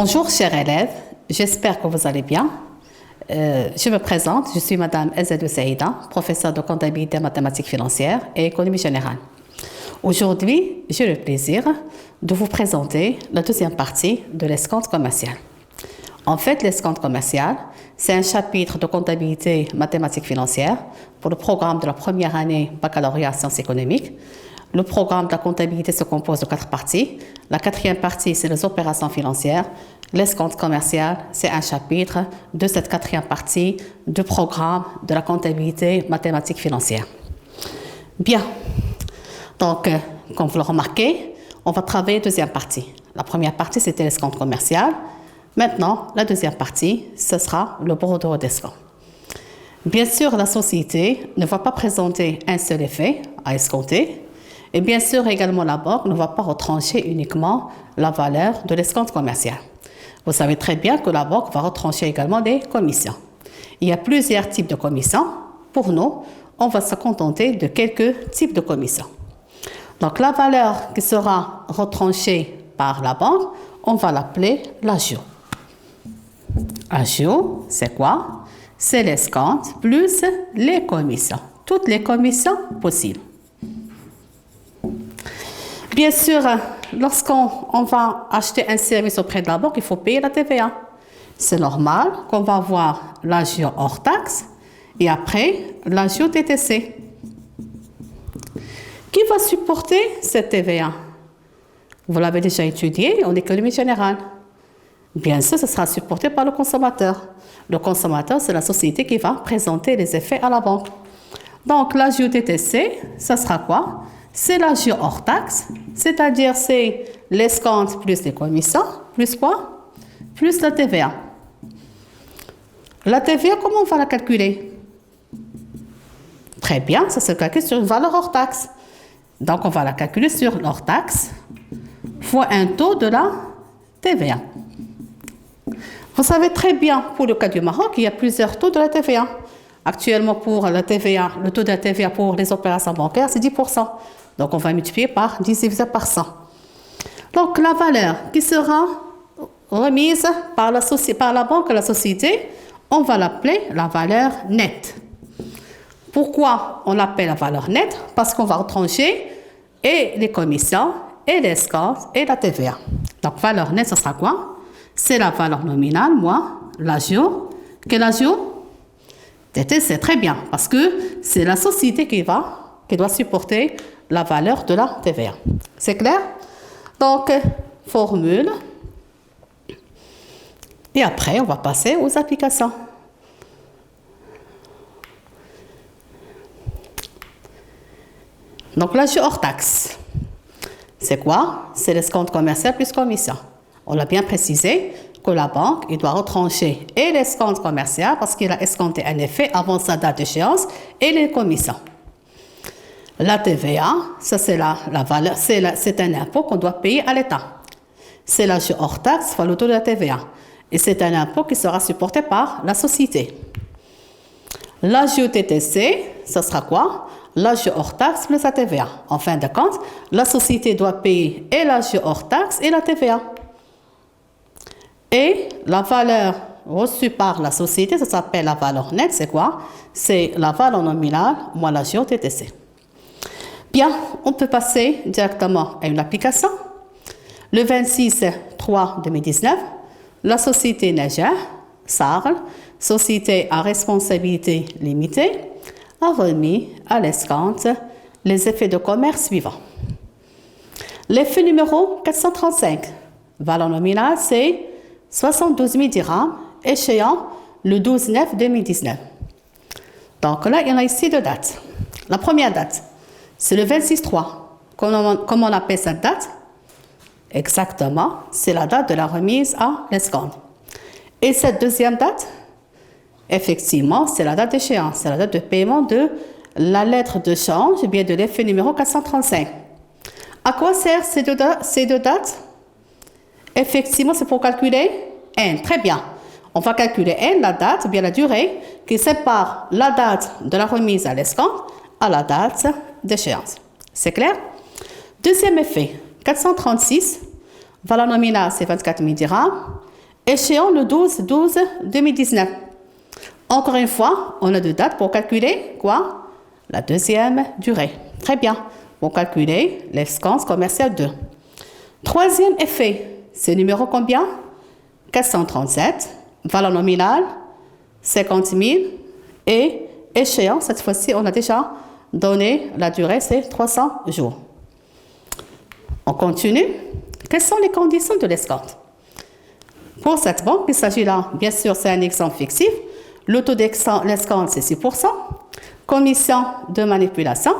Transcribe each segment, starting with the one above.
Bonjour chers élèves, j'espère que vous allez bien. Je me présente, je suis Madame Ezzedou Saïda, professeure de comptabilité mathématiques financières et économie générale. Aujourd'hui, j'ai le plaisir de vous présenter la deuxième partie de l'escompte commercial. En fait, l'escompte commercial, c'est un chapitre de comptabilité mathématiques financières pour le programme de la première année baccalauréat sciences économiques. Le programme de la comptabilité se compose de 4 parties. La 4e partie, c'est les opérations financières. L'escompte commercial, c'est un chapitre de cette 4e partie du programme de la comptabilité mathématiques financières. Bien. Donc, comme vous le remarquez, on va travailler deuxième partie. La première partie, c'était l'escompte commercial. Maintenant, la deuxième partie, ce sera le bordereau d'escompte. Bien sûr, la société ne va pas présenter un seul effet à escompter. Et bien sûr, également, la banque ne va pas retrancher uniquement la valeur de l'escompte commercial. Vous savez très bien que la banque va retrancher également des commissions. Il y a plusieurs types de commissions. Pour nous, on va se contenter de quelques types de commissions. Donc, la valeur qui sera retranchée par la banque, on va l'appeler l'agio. Agio, c'est quoi? C'est l'escompte plus les commissions. Toutes les commissions possibles. Bien sûr, lorsqu'on va acheter un service auprès de la banque, il faut payer la TVA. C'est normal qu'on va avoir l'agio hors taxe et après l'agio TTC. Qui va supporter cette TVA? Vous l'avez déjà étudié en économie générale. Bien sûr, ce sera supporté par le consommateur. Le consommateur, c'est la société qui va présenter les effets à la banque. Donc, l'agio TTC, ça sera quoi? C'est l'agio hors taxe, c'est-à-dire c'est l'escompte plus les commissions, plus quoi? Plus la TVA. La TVA, comment on va la calculer? Très bien, ça se calcule sur une valeur hors taxe. Donc, on va la calculer sur l'hors taxe fois un taux de la TVA. Vous savez très bien, pour le cas du Maroc, il y a plusieurs taux de la TVA. Actuellement, pour la TVA, le taux de la TVA pour les opérations bancaires, c'est 10%. Donc, on va multiplier par 10 divisé par 100. Donc, la valeur qui sera remise par la banque à la société, on va l'appeler la valeur nette. Pourquoi on l'appelle la valeur nette? Parce qu'on va retrancher et les commissions, et l'escompte, et la TVA. Donc, valeur nette, ce sera quoi? C'est la valeur nominale, l'agio. Quel agio? C'est très bien, parce que c'est la société qui doit supporter la valeur de la TVA. C'est clair? Donc, formule. Et après, on va passer aux applications. Donc, l'agio hors taxe. C'est quoi? C'est l'escompte commercial plus commission. On l'a bien précisé que la banque, il doit retrancher et l'escompte commercial parce qu'il a escompté un effet avant sa date d'échéance et les commissions. La TVA, ça c'est la valeur, c'est un impôt qu'on doit payer à l'État. C'est l'agio hors taxe fois le taux de la TVA. Et c'est un impôt qui sera supporté par la société. L'agio TTC, ça sera quoi? L'agio hors taxe plus la TVA. En fin de compte, la société doit payer et l'agio hors taxe et la TVA. Et la valeur reçue par la société, ça s'appelle la valeur nette, c'est quoi? C'est la valeur nominale moins l'agio TTC. Bien, on peut passer directement à une application. Le 26/3/2019, la société Neger, Sarl, société à responsabilité limitée, a remis à l'escompte les effets de commerce suivants. L'effet numéro 435, valeur nominale, c'est 72 000 dirhams, échéant le 12/9/2019. Donc là, il y en a ici 2 dates. La première date, c'est le 26/3. Comment on appelle cette date? Exactement, c'est la date de la remise à l'escompte. Et cette deuxième date, effectivement, c'est la date d'échéance, c'est la date de paiement de la lettre de change, bien de l'effet numéro 435. À quoi servent ces deux dates? Effectivement, c'est pour calculer N. Très bien. On va calculer N, la date, bien la durée, qui sépare la date de la remise à l'escompte à la date d'échéance. C'est clair? Deuxième effet, 436, valeur nominale, c'est 24 000 dirhams. Échéant le 12-12-2019. Encore une fois, on a deux dates pour calculer quoi? La deuxième durée. Très bien. Pour calculer l'escompte commercial 2. Troisième effet, c'est numéro combien? 437. Valeur nominale, 50 000. Et échéant, cette fois-ci, on a déjà donné la durée, c'est 300 jours. On continue. Quelles sont les conditions de l'escompte? Pour cette banque, il s'agit là, bien sûr, c'est un exemple fictif. Le taux d'escompte, c'est 6%. Commission de manipulation,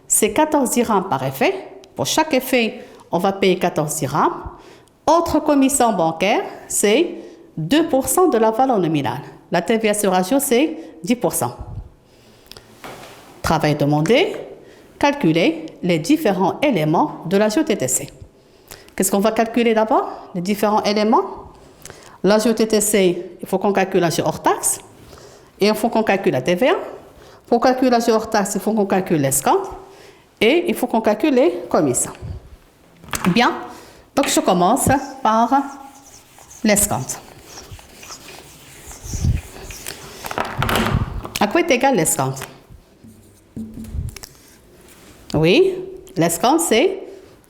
c'est 14 dirhams par effet. Pour chaque effet, on va payer 14 dirhams. Autre commission bancaire, c'est 2% de la valeur nominale. La TVA sur ratio, c'est 10%. Travail demandé, calculer les différents éléments de la GOTTC. Qu'est-ce qu'on va calculer d'abord? Les différents éléments. La GOTTC, il faut qu'on calcule la hors taxe. Et il faut qu'on calcule la TVA. Pour calculer la hors taxe, il faut qu'on calcule l'escompte. Et il faut qu'on calcule les commissions. Bien, donc je commence par l'escompte. À quoi est égal l'escompte? Oui, l'escompte c'est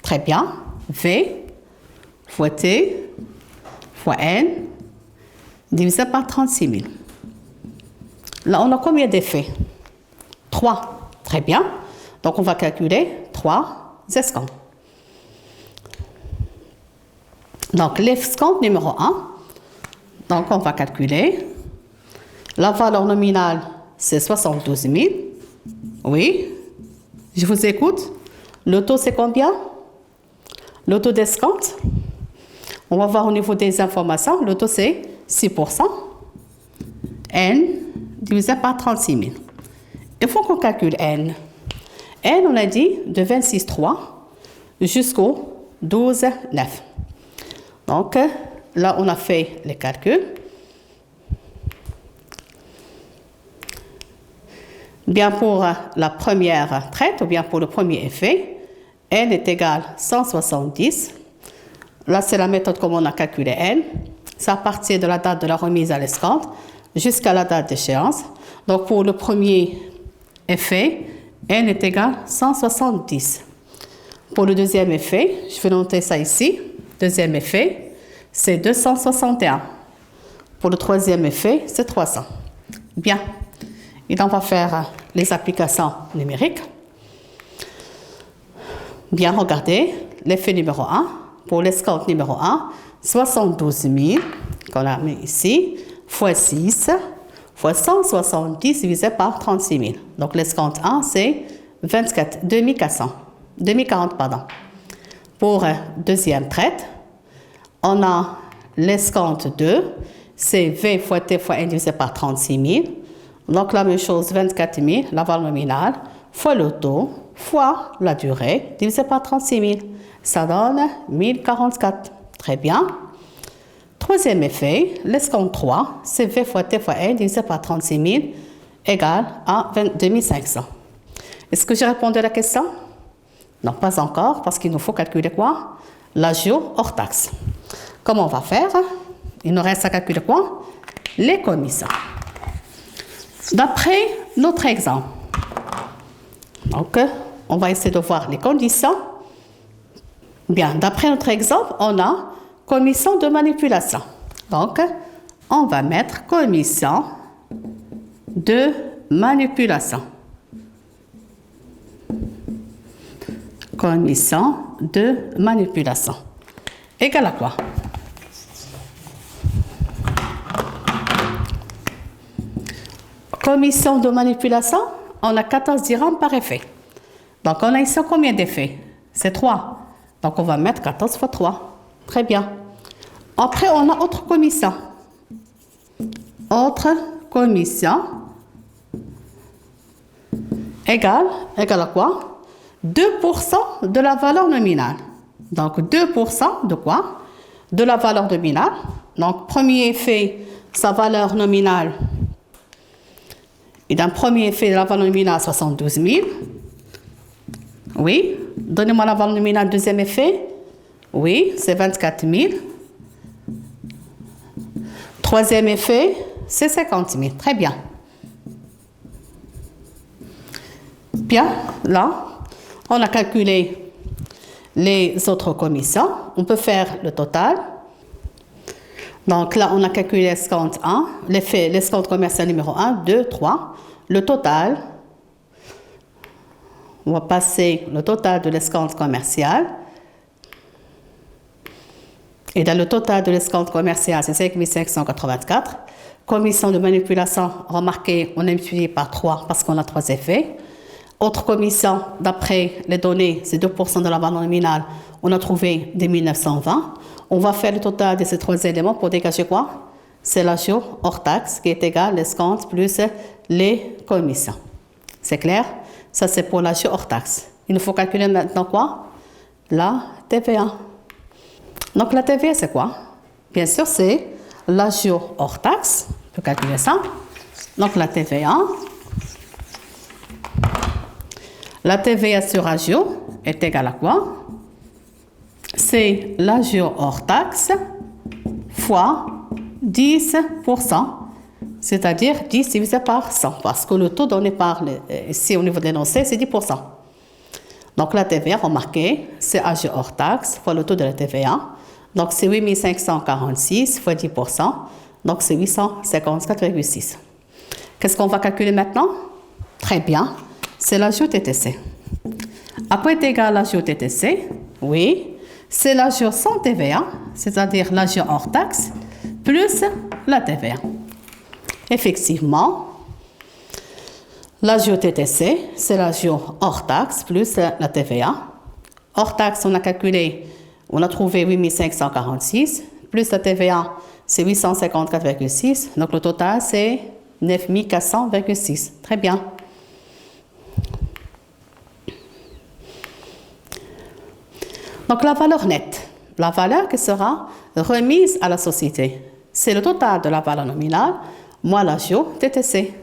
très bien V fois T fois N divisé par 36 000. Là, on a combien d'effets? 3. Très bien. Donc, on va calculer 3 escomptes. Donc, l'escompte numéro 1. Donc, on va calculer. La valeur nominale, c'est 72 000. Oui. Je vous écoute. Le taux, c'est combien? Le taux d'escompte. On va voir au niveau des informations. Le taux, c'est 6%. N divisé par 36 000. Il faut qu'on calcule N. N, on a dit, de 26,3 jusqu'au 12,9. Donc, là, on a fait les calculs. Bien pour la première traite, ou bien pour le premier effet, N est égal à 170. Là, c'est la méthode comme on a calculé N. C'est à partir de la date de la remise à l'escompte jusqu'à la date d'échéance. Donc, pour le premier effet, N est égal à 170. Pour le deuxième effet, je vais noter ça ici. Deuxième effet, c'est 261. Pour le troisième effet, c'est 300. Bien. Et on va faire les applications numériques. Bien, regardez. L'effet numéro 1. Pour l'escompte numéro 1, 72 000, qu'on a mis ici, fois 6, fois 170 divisé par 36 000. Donc, l'escompte 1, c'est 2040, pardon. Pour deuxième traite, on a l'escompte 2, c'est V fois T fois N divisé par 36 000. Donc, la même chose, 24 000, la valeur nominale, fois le taux, fois la durée, divisé par 36 000. Ça donne 1044. Très bien. Troisième effet, l'escompte 3, c'est V fois T fois N divisé par 36 000 égale à 22 500. Est-ce que j'ai répondu à la question? Non, pas encore, parce qu'il nous faut calculer quoi? L'agio hors taxe. Comment on va faire? Il nous reste à calculer quoi? Les commissions. D'après notre exemple, donc, on va essayer de voir les conditions. Bien, d'après notre exemple, on a commission de manipulation. Donc, on va mettre commission de manipulation. Commission de manipulation. Égal à quoi? Commission de manipulation, on a 14 dirhams par effet. Donc, on a ici combien d'effets? C'est 3. Donc, on va mettre 14 fois 3. Très bien. Après, on a autre commission. Autre commission égale à quoi? 2% de la valeur nominale. Donc, 2% de quoi? De la valeur nominale. Donc, premier effet, sa valeur nominale. Et d'un premier effet de la valeur nominale, 72 000. Oui. Donnez-moi la valeur nominale, deuxième effet. Oui, c'est 24 000. Troisième effet, c'est 50 000. Très bien. Bien, là, on a calculé les autres commissions. On peut faire le total. Donc là, on a calculé l'escompte 1, l'escompte commercial numéro 1, 2, 3. Le total, on va passer le total de l'escompte commercial. Et dans le total de l'escompte commercial, c'est 5 584. Commission de manipulation, remarquez, on a multiplié par 3 parce qu'on a 3 effets. Autre commission, d'après les données, c'est 2% de la valeur nominale. On a trouvé 2920. On va faire le total de ces 3 éléments pour dégager quoi? C'est l'ajout hors taxe qui est égal à l'escompte plus les commissions. C'est clair? Ça, c'est pour l'ajout hors taxe. Il nous faut calculer maintenant quoi? La TVA. Donc, la TVA, c'est quoi? Bien sûr, c'est l'ajout hors taxe. On peut calculer ça. Donc, la TVA. La TVA sur ajout est égale à quoi? C'est l'ajout hors taxe fois 10%, c'est-à-dire 10 divisé par 100, parce que le taux donné par, ici au niveau de l'énoncé, c'est 10%. Donc la TVA, remarquez, c'est ajout hors taxe fois le taux de la TVA. Donc c'est 8 546 fois 10%, donc c'est 854,6. Qu'est-ce qu'on va calculer maintenant? Très bien. C'est l'ajout TTC. À quoi est égal l'ajout TTC? Oui, c'est l'ajout sans TVA, c'est-à-dire l'ajout hors taxe, plus la TVA. Effectivement, l'ajout TTC, c'est l'ajout hors taxe, plus la TVA. Hors taxe, on a calculé, on a trouvé 8 546, plus la TVA, c'est 854,6. Donc le total, c'est 9 400,6. Très bien. Donc, la valeur nette, la valeur qui sera remise à la société, c'est le total de la valeur nominale moins l'ajout TTC.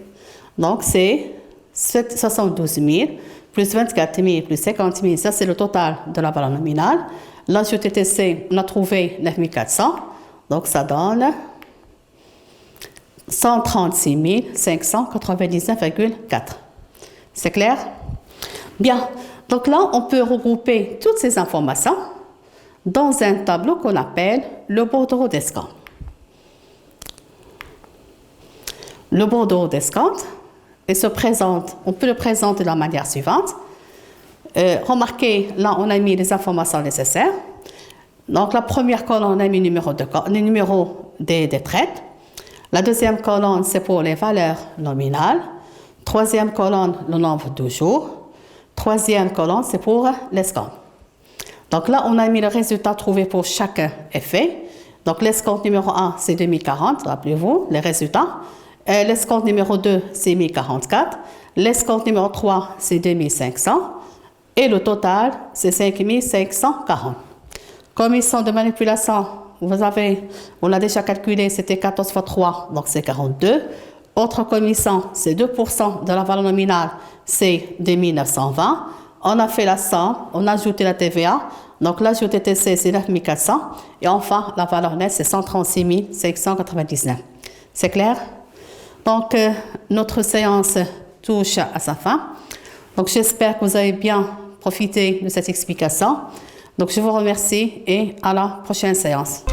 Donc, c'est 72 000 plus 24 000 plus 50 000, ça c'est le total de la valeur nominale. L'ajout TTC, on a trouvé 9 400, donc ça donne 136 599,4. C'est clair? Bien. Donc là, on peut regrouper toutes ces informations dans un tableau qu'on appelle le bordereau d'escompte. Le bordereau d'escompte, on peut le présenter de la manière suivante. Remarquez, là, on a mis les informations nécessaires. Donc, la première colonne, on a mis le numéro des traites. La deuxième colonne, c'est pour les valeurs nominales. Troisième colonne, le nombre de jours. Troisième colonne, c'est pour l'escompte. Donc là, on a mis le résultat trouvé pour chaque effet. Donc l'escompte numéro 1, c'est 2040, rappelez-vous, les résultats. L'escompte numéro 2, c'est 1044. L'escompte numéro 3, c'est 2500. Et le total, c'est 5540. Commission de manipulation, on l'a déjà calculé, c'était 14 fois 3, donc c'est 42. Autre commission, c'est 2% de la valeur nominale, c'est 2920. On a fait la somme, on a ajouté la TVA. Donc l'ajout TTC, c'est 9400. Et enfin, la valeur nette, c'est 136 599. C'est clair? Donc, notre séance touche à sa fin. Donc, j'espère que vous avez bien profité de cette explication. Donc, je vous remercie et à la prochaine séance.